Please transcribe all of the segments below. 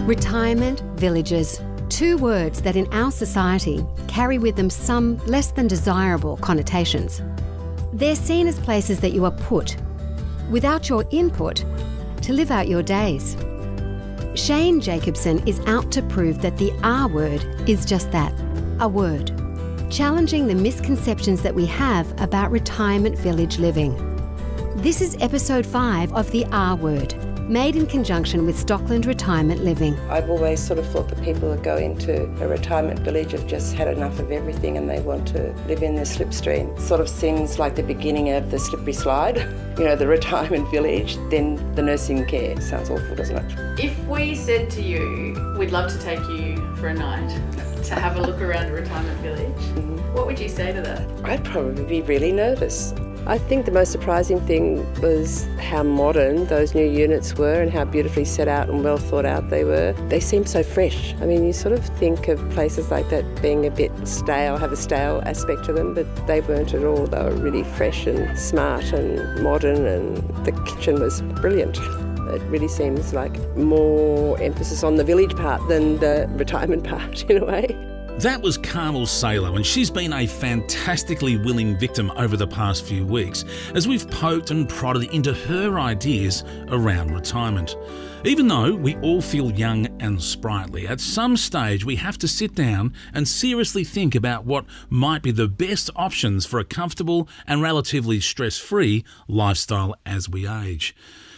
Retirement villages. Two words that in our society carry with them some less than desirable connotations. They're seen as places that you are put, without your input, to live out your days. Shane Jacobson is out to prove that the R word is just that, a word, challenging the misconceptions that we have about retirement village living. This is episode 5 of the R word, made in conjunction with Stockland Retirement Living. I've always sort of thought that people that go into a retirement village have just had enough of everything and they want to live in the slipstream. Sort of seems like the beginning of the slippery slide, the retirement village, then the nursing care. Sounds awful, doesn't it? If we said to you, we'd love to take you for a night to have a look around a retirement village, what would you say to that? I'd probably be really nervous. I think the most surprising thing was how modern those new units were and how beautifully set out and well thought out they were. They seemed so fresh. I mean, you sort of think of places like that being a bit stale, have a stale aspect to them, but they weren't at all. They were really fresh and smart and modern, and the kitchen was brilliant. It really seems like more emphasis on the village part than the retirement part in a way. That was Carmel Salo, and she's been a fantastically willing victim over the past few weeks as we've poked and prodded into her ideas around retirement. Even though we all feel young and sprightly, at some stage we have to sit down and seriously think about what might be the best options for a comfortable and relatively stress-free lifestyle as we age.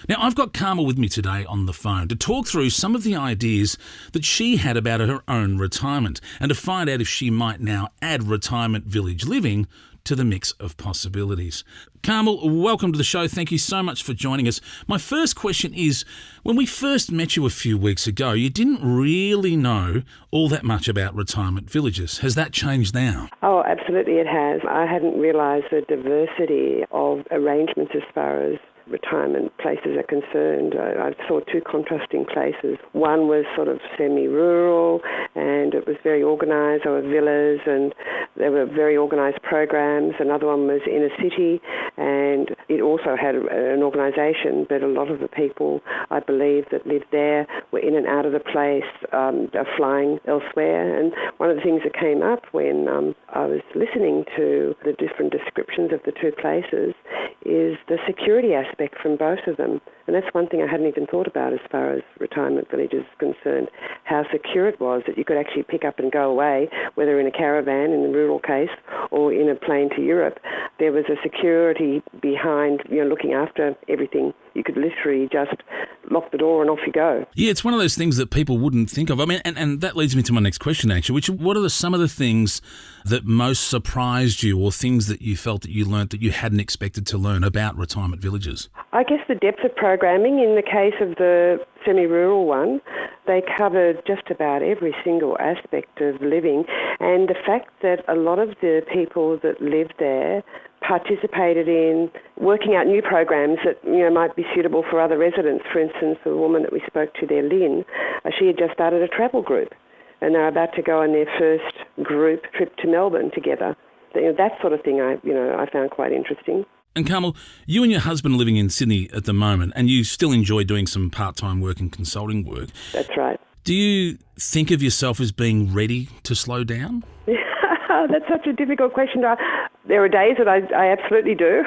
Now, I've got Carmel with me today on the phone to talk through some of the ideas that she had about her own retirement and to find out if she might now add retirement village living to the mix of possibilities. Carmel, welcome to the show. Thank you so much for joining us. My first question is, when we first met you a few weeks ago, you didn't really know all that much about retirement villages. Has that changed now? Oh, absolutely it has. I hadn't realised the diversity of arrangements as far as retirement places are concerned. I saw two contrasting places. One was sort of semi-rural and it was very organised. There were villas and there were very organised programs. Another one was in a city and it also had an organisation, but a lot of the people, I believe, that lived there were in and out of the place, flying elsewhere. And one of the things that came up when I was listening to the different descriptions of the two places is the security aspect from both of them. And that's one thing I hadn't even thought about as far as retirement villages is concerned, how secure it was that you could actually pick up and go away, whether in a caravan in the rural case or in a plane to Europe. There was a security behind, looking after everything. You could literally just lock the door and off you go. Yeah, it's one of those things that people wouldn't think of. I mean, and that leads me to my next question, actually, which what are some of the things that most surprised you or things that you felt that you learnt that you hadn't expected to learn about retirement villages? I guess the depth of programming. In the case of the semi-rural one, they covered just about every single aspect of living, and the fact that a lot of the people that lived there participated in working out new programs that might be suitable for other residents. For instance, the woman that we spoke to there, Lynn, she had just started a travel group and they're about to go on their first group trip to Melbourne together. That sort of thing I found quite interesting. And Carmel, you and your husband are living in Sydney at the moment and you still enjoy doing some part-time work and consulting work. That's right. Do you think of yourself as being ready to slow down? That's such a difficult question. There are days that I absolutely do,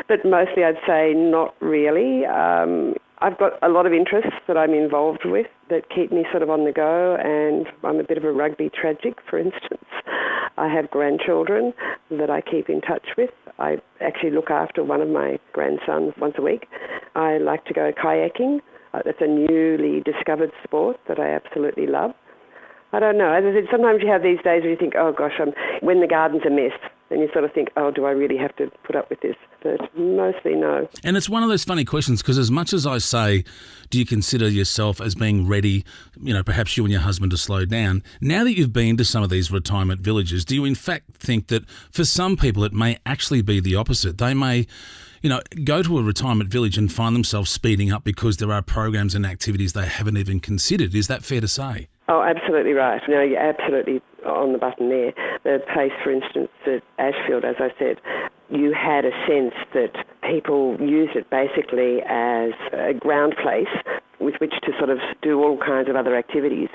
but mostly I'd say not really. I've got a lot of interests that I'm involved with that keep me sort of on the go, and I'm a bit of a rugby tragic, for instance. I have grandchildren that I keep in touch with. I actually look after one of my grandsons once a week. I like to go kayaking. That's a newly discovered sport that I absolutely love. I don't know. As I said, sometimes you have these days where you think, oh gosh, when the garden's a mess, then you sort of think, oh, do I really have to put up with this? But mostly no. And it's one of those funny questions because as much as I say, do you consider yourself as being ready, perhaps you and your husband to slow down, now that you've been to some of these retirement villages, do you in fact think that for some people it may actually be the opposite? They may go to a retirement village and find themselves speeding up because there are programs and activities they haven't even considered. Is that fair to say? Oh, absolutely right. No, you're absolutely on the button there. The place, for instance, at Ashfield, as I said, you had a sense that people used it basically as a ground place with which to sort of do all kinds of other activities.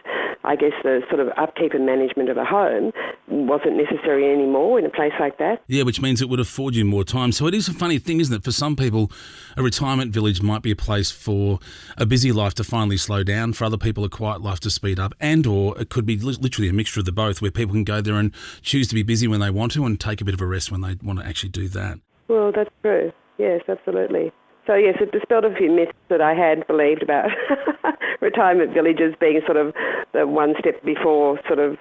I guess the sort of upkeep and management of a home wasn't necessary anymore in a place like that. Yeah, which means it would afford you more time. So it is a funny thing, isn't it? For some people, a retirement village might be a place for a busy life to finally slow down. For other people, a quiet life to speed up. And or it could be literally a mixture of the both, where people can go there and choose to be busy when they want to and take a bit of a rest when they want to actually do that. Well, that's true. Yes, absolutely. So yes, it dispelled a few myths that I had believed about retirement villages being sort of the one step before sort of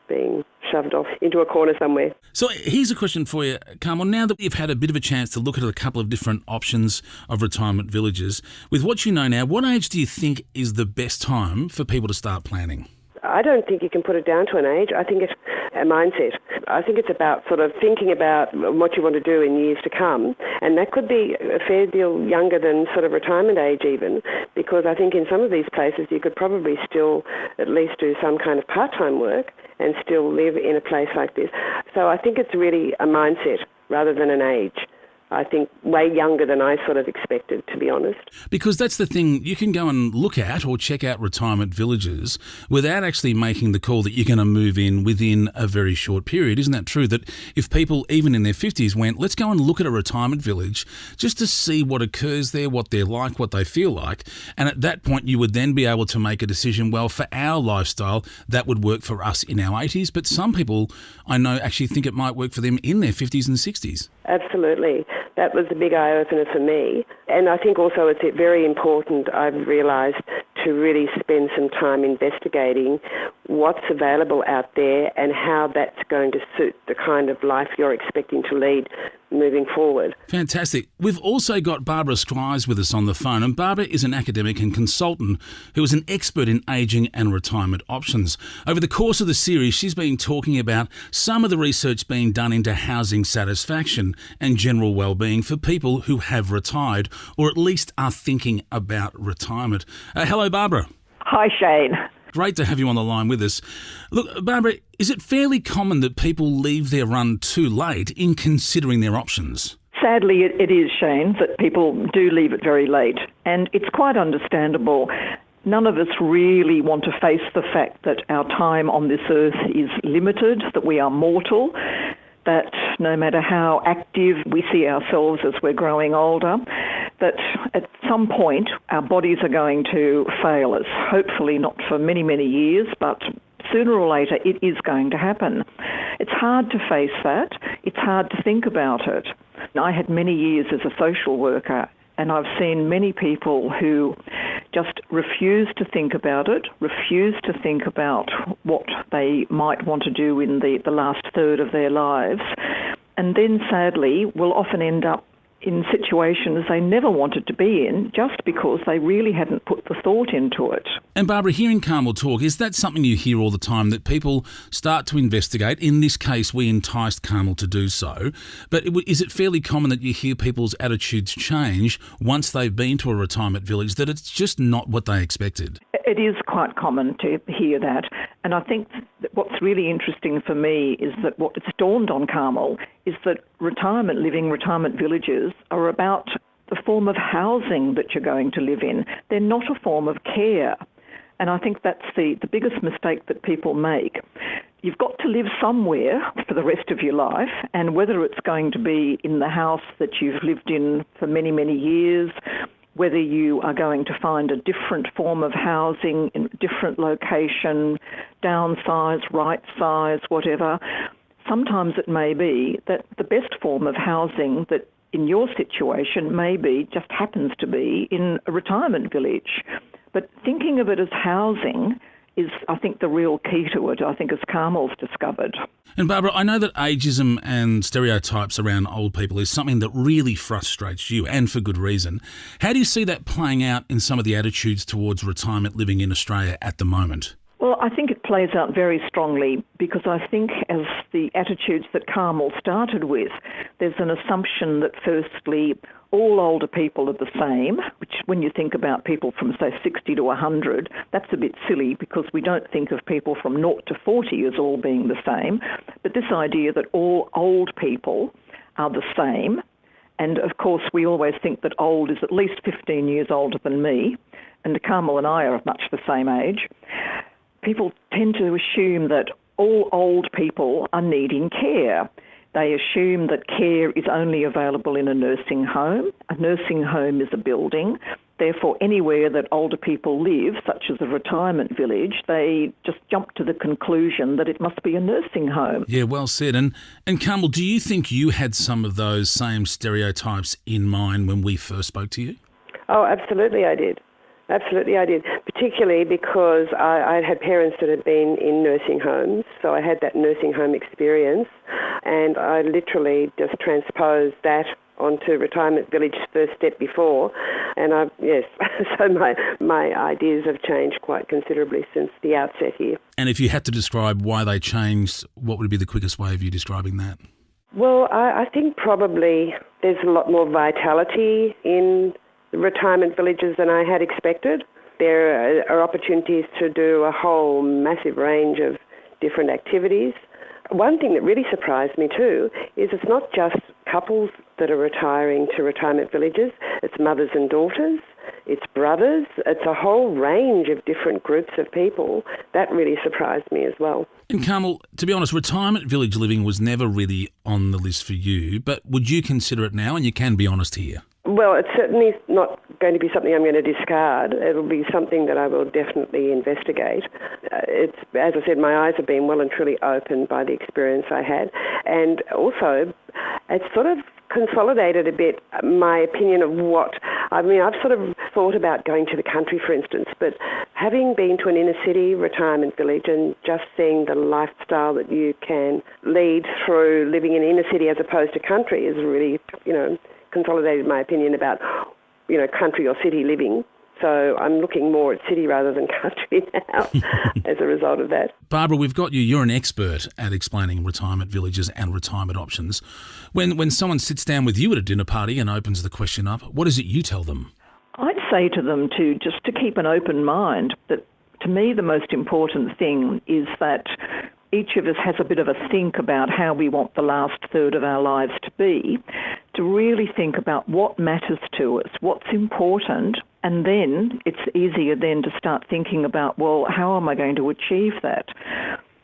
being shoved off into a corner somewhere. So here's a question for you, Carmel. Now that you've had a bit of a chance to look at a couple of different options of retirement villages, with what you know now, what age do you think is the best time for people to start planning? I don't think you can put it down to an age. I think it's a mindset. I think it's about sort of thinking about what you want to do in years to come, and that could be a fair deal younger than sort of retirement age even, because I think in some of these places you could probably still at least do some kind of part-time work and still live in a place like this. So I think it's really a mindset rather than an age. I think way younger than I sort of expected, to be honest. Because that's the thing, you can go and look at or check out retirement villages without actually making the call that you're going to move in within a very short period. Isn't that true? That if people, even in their 50s, went, let's go and look at a retirement village just to see what occurs there, what they're like, what they feel like. And at that point, you would then be able to make a decision, well, for our lifestyle, that would work for us in our 80s. But some people, I know, actually think it might work for them in their 50s and 60s. Absolutely. That was a big eye-opener for me. And I think also it's very important, I've realised, to really spend some time investigating what's available out there and how that's going to suit the kind of life you're expecting to lead moving forward. Fantastic. We've also got Barbara Squires with us on the phone, and Barbara is an academic and consultant who is an expert in ageing and retirement options. Over the course of the series, she's been talking about some of the research being done into housing satisfaction and general well-being for people who have retired or at least are thinking about retirement. Hello, Barbara. Hi, Shane. Great to have you on the line with us. Look, Barbara, is it fairly common that people leave their run too late in considering their options? Sadly, it is, Shane, that people do leave it very late. And it's quite understandable. None of us really want to face the fact that our time on this earth is limited, that we are mortal, that no matter how active we see ourselves as we're growing older, that at some point our bodies are going to fail us. Hopefully not for many, many years, but sooner or later it is going to happen. It's hard to face that. It's hard to think about it. I had many years as a social worker, and I've seen many people who just refuse to think about it, refuse to think about what they might want to do in the last third of their lives, and then sadly will often end up in situations they never wanted to be in just because they really hadn't put the thought into it. And Barbara, hearing Carmel talk, is that something you hear all the time, that people start to investigate? In this case, we enticed Carmel to do so. But is it fairly common that you hear people's attitudes change once they've been to a retirement village, that it's just not what they expected? It is quite common to hear that. And I think that what's really interesting for me is that what it's dawned on Carmel is that retirement villages are about the form of housing that you're going to live in. They're not a form of care. And I think that's the biggest mistake that people make. You've got to live somewhere for the rest of your life, and whether it's going to be in the house that you've lived in for many, many years, whether you are going to find a different form of housing in a different location, downsize, right size, whatever, sometimes it may be that the best form of housing that in your situation maybe just happens to be in a retirement village. But thinking of it as housing is, I think, the real key to it, I think, as Carmel's discovered. And Barbara, I know that ageism and stereotypes around old people is something that really frustrates you, and for good reason. How do you see that playing out in some of the attitudes towards retirement living in Australia at the moment? Well, I think it plays out very strongly because I think as the attitudes that Carmel started with, there's an assumption that firstly, all older people are the same, which when you think about people from, say, 60 to 100, that's a bit silly because we don't think of people from 0 to 40 as all being the same. But this idea that all old people are the same, and of course we always think that old is at least 15 years older than me, and Carmel and I are much the same age, people tend to assume that all old people are needing care. They assume that care is only available in a nursing home. A nursing home is a building. Therefore, anywhere that older people live, such as a retirement village, they just jump to the conclusion that it must be a nursing home. Yeah, well said. And Carmel, do you think you had some of those same stereotypes in mind when we first spoke to you? Oh, absolutely I did. Absolutely I did, particularly because I had parents that had been in nursing homes, so I had that nursing home experience, and I literally just transposed that onto retirement village first step before, and so my ideas have changed quite considerably since the outset here. And if you had to describe why they changed, what would be the quickest way of you describing that? Well, I think probably there's a lot more vitality in retirement villages than I had expected. There are opportunities to do a whole massive range of different activities. One thing that really surprised me too is it's not just couples that are retiring to retirement villages, it's mothers and daughters, it's brothers, it's a whole range of different groups of people. That really surprised me as well. And Carmel, to be honest, retirement village living was never really on the list for you, but would you consider it now? And you can be honest here. Well, it's certainly not going to be something I'm going to discard. It'll be something that I will definitely investigate. It's, as I said, my eyes have been well and truly opened by the experience I had. And also, it's sort of consolidated a bit my opinion of I've sort of thought about going to the country, for instance, but having been to an inner city retirement village and just seeing the lifestyle that you can lead through living in inner city as opposed to country is really, consolidated my opinion about, country or city living. So I'm looking more at city rather than country now as a result of that. Barbara, we've got you. You're an expert at explaining retirement villages and retirement options. When someone sits down with you at a dinner party and opens the question up, what is it you tell them? I'd say to them to keep an open mind. That to me the most important thing is that each of us has a bit of a think about how we want the last third of our lives to be, to really think about what matters to us, what's important, and then it's easier then to start thinking about, well, how am I going to achieve that?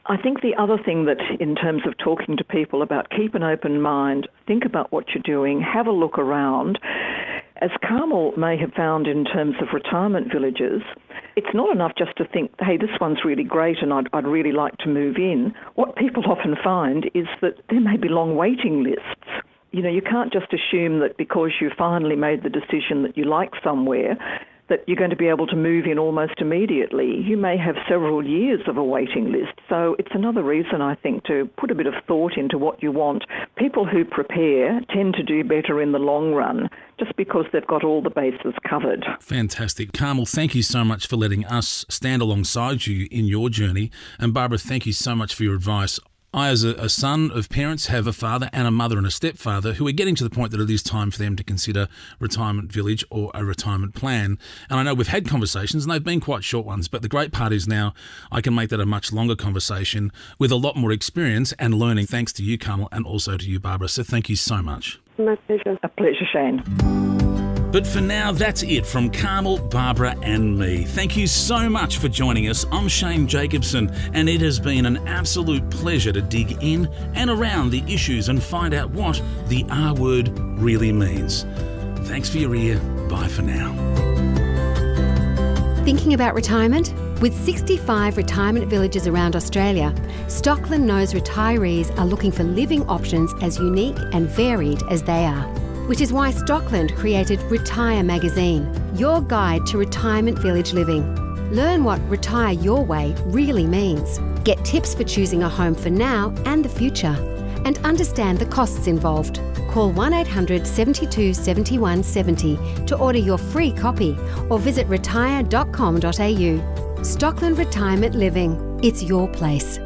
I think the other thing that in terms of talking to people about keep an open mind, think about what you're doing, have a look around. As Carmel may have found in terms of retirement villages, it's not enough just to think, hey, this one's really great and I'd really like to move in. What people often find is that there may be long waiting lists. You can't just assume that because you finally made the decision that you like somewhere, that you're going to be able to move in almost immediately. You may have several years of a waiting list. So it's another reason, I think, to put a bit of thought into what you want. People who prepare tend to do better in the long run just because they've got all the bases covered. Fantastic. Carmel, thank you so much for letting us stand alongside you in your journey. And Barbara, thank you so much for your advice. I, as a son of parents, have a father and a mother and a stepfather who are getting to the point that it is time for them to consider retirement village or a retirement plan. And I know we've had conversations and they've been quite short ones, but the great part is now I can make that a much longer conversation with a lot more experience and learning, thanks to you, Carmel, and also to you, Barbara. So thank you so much. My pleasure. A pleasure, Shane. But for now, that's it from Carmel, Barbara and me. Thank you so much for joining us. I'm Shane Jacobson, and it has been an absolute pleasure to dig in and around the issues and find out what the R word really means. Thanks for your ear. Bye for now. Thinking about retirement? With 65 retirement villages around Australia, Stockland knows retirees are looking for living options as unique and varied as they are. Which is why Stockland created Retire magazine, your guide to retirement village living. Learn what retire your way really means. Get tips for choosing a home for now and the future. And understand the costs involved. Call 1800 72 71 70 to order your free copy or visit retire.com.au. Stockland Retirement Living. It's your place.